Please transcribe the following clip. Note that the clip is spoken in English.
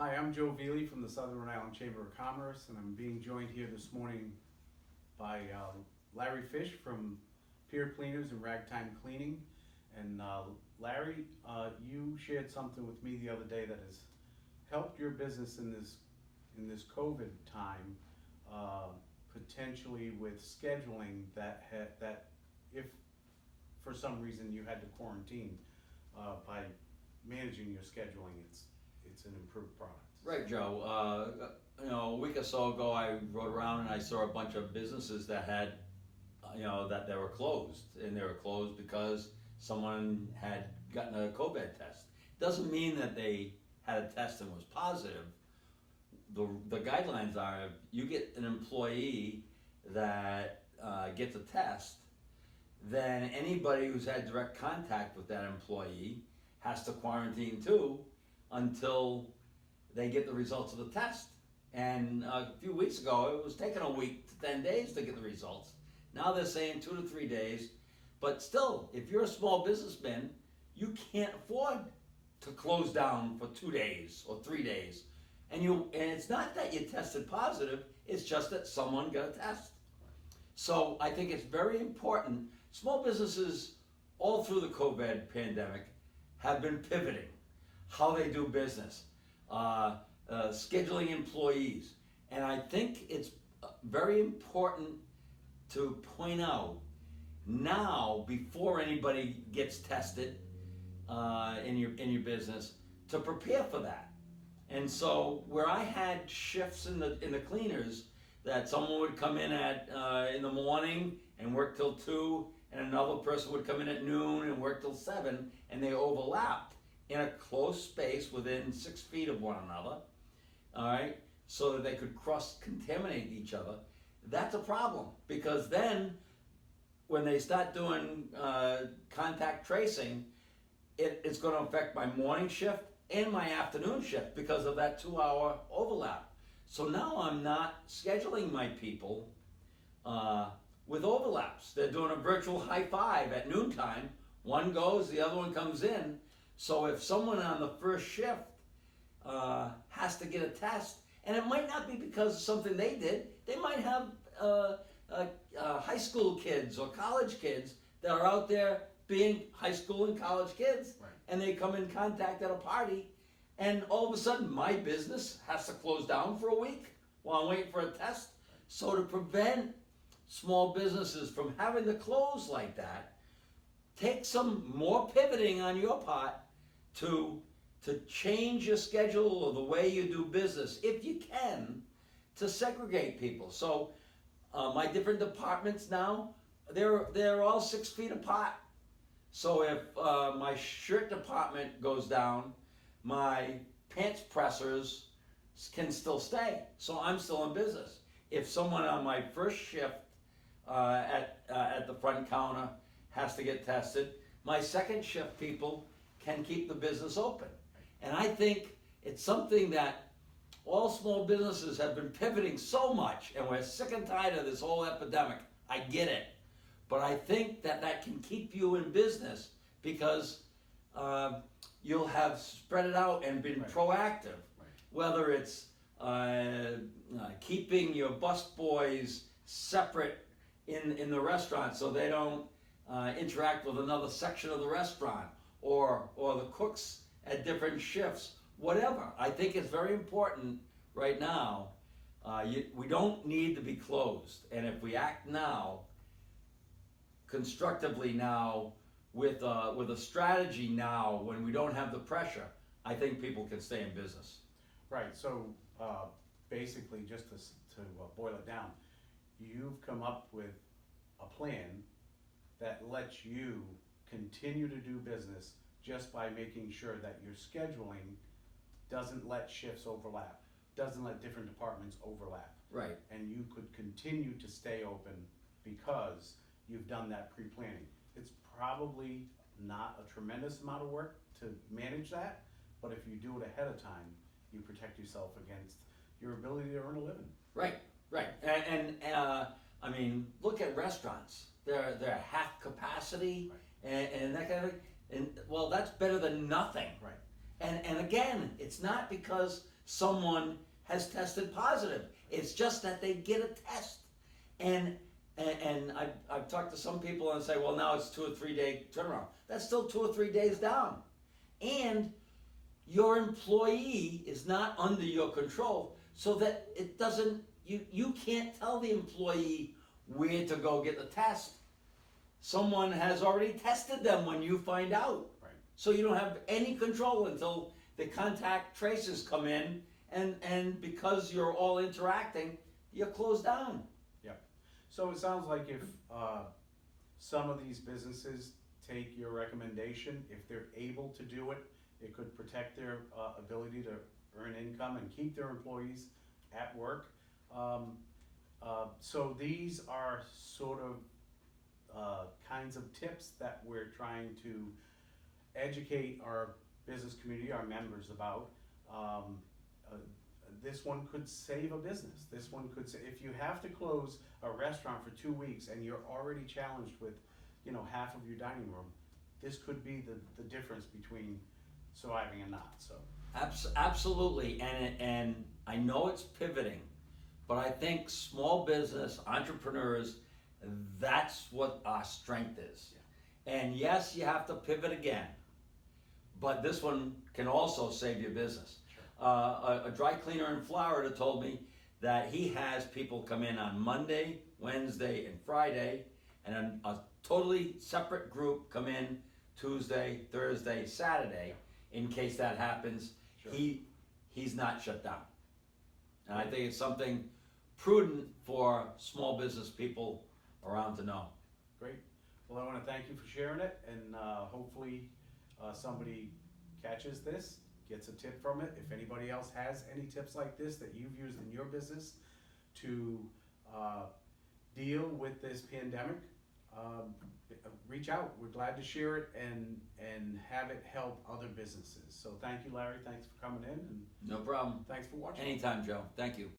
Hi, I'm Joe Viele from the Southern Rhode Island Chamber of Commerce, and I'm being joined here this morning by Larry Fish from Pier Cleaners and Ragtime Cleaning. And Larry, you shared something with me the other day that has helped your business in this COVID time, potentially with scheduling that if for some reason you had to quarantine, by managing your scheduling, it's an improved product. Right, Joe. A week or so ago, I rode around and I saw a bunch of businesses that had, that they were closed, and they were closed because someone had gotten a COVID test. Doesn't mean that they had a test and was positive. The guidelines are, if you get an employee that gets a test, then anybody who's had direct contact with that employee has to quarantine too until they get the results of the test. And a few weeks ago, it was taking a week to 10 days to get the results. Now they're saying 2 to 3 days. But still, if you're a small businessman, you can't afford to close down for 2 days or 3 days. And it's not that you tested positive, it's just that someone got a test. So I think it's very important. Small businesses all through the COVID pandemic have been pivoting how they do business, scheduling employees. And I think it's very important to point out now, before anybody gets tested in your business, to prepare for that. And so where I had shifts in the cleaners, that someone would come in in the morning and work till 2, and another person would come in at noon and work till 7, and they overlapped in a close space within 6 feet of one another, all right, so that they could cross-contaminate each other. That's a problem, because then when they start doing contact tracing, it's going to affect my morning shift and my afternoon shift because of that 2-hour overlap. So now I'm not scheduling my people with overlaps. They're doing a virtual high five at noontime. One goes, the other one comes in. So if someone on the first shift has to get a test, and it might not be because of something they did, they might have high school kids or college kids that are out there being high school and college kids, Right. And they come in contact at a party, and all of a sudden my business has to close down for a week while I'm waiting for a test. So to prevent small businesses from having to close like that, take some more pivoting on your part to change your schedule or the way you do business, if you can, to segregate people. So my different departments now, they're all 6 feet apart. So if my shirt department goes down, my pants pressers can still stay. So I'm still in business. If someone on my first shift at the front counter has to get tested, my second shift people can keep the business open. And I think it's something that all small businesses have been pivoting so much, and we're sick and tired of this whole epidemic. I get it. But I think that can keep you in business because you'll have spread it out and been proactive. Whether it's keeping your busboys separate in the restaurant so they don't interact with another section of the restaurant, or the cooks at different shifts, whatever. I think it's very important right now. We don't need to be closed, and if we act now, constructively now, with a strategy now, when we don't have the pressure, I think people can stay in business. Right, so basically, just to boil it down, you've come up with a plan that lets you continue to do business just by making sure that your scheduling doesn't let shifts overlap, doesn't let different departments overlap. Right. And you could continue to stay open because you've done that pre-planning. It's probably not a tremendous amount of work to manage that, but if you do it ahead of time, you protect yourself against your ability to earn a living. Right. And I mean, look at restaurants. They're half capacity, right. and that kind of, and well, that's better than nothing. Right. And again, it's not because someone has tested positive. It's just that they get a test. And I've talked to some people and say, well, now it's 2 or 3 day turnaround. That's still 2 or 3 days down. And your employee is not under your control, so that it doesn't, you can't tell the employee where to go get the test. Someone has already tested them when you find out. Right. So you don't have any control until the contact traces come in, and because you're all interacting, you're closed down. So it sounds like if some of these businesses take your recommendation, if they're able to do it, it could protect their ability to earn income and keep their employees at work. So these are sort of kinds of tips that we're trying to educate our business community, our members about. This one could save a business. This one could if you have to close a restaurant for 2 weeks and you're already challenged with, half of your dining room, this could be the difference between surviving and not. So Absolutely, and I know it's pivoting, but I think small business entrepreneurs, that's what our strength is. Yeah. And yes, you have to pivot again, but this one can also save your business. A dry cleaner in Florida told me that he has people come in on Monday, Wednesday, and Friday, and a totally separate group come in Tuesday, Thursday, Saturday, in case that happens. Sure. He's not shut down. And I think it's something prudent for small business people around to know. Great. Well, I want to thank you for sharing it, and hopefully somebody catches this, gets a tip from it. If anybody else has any tips like this that you've used in your business to deal with this pandemic, reach out. We're glad to share it and have it help other businesses. So thank you, Larry. Thanks for coming in, and No problem. thanks for watching. Anytime, Joe. Thank you.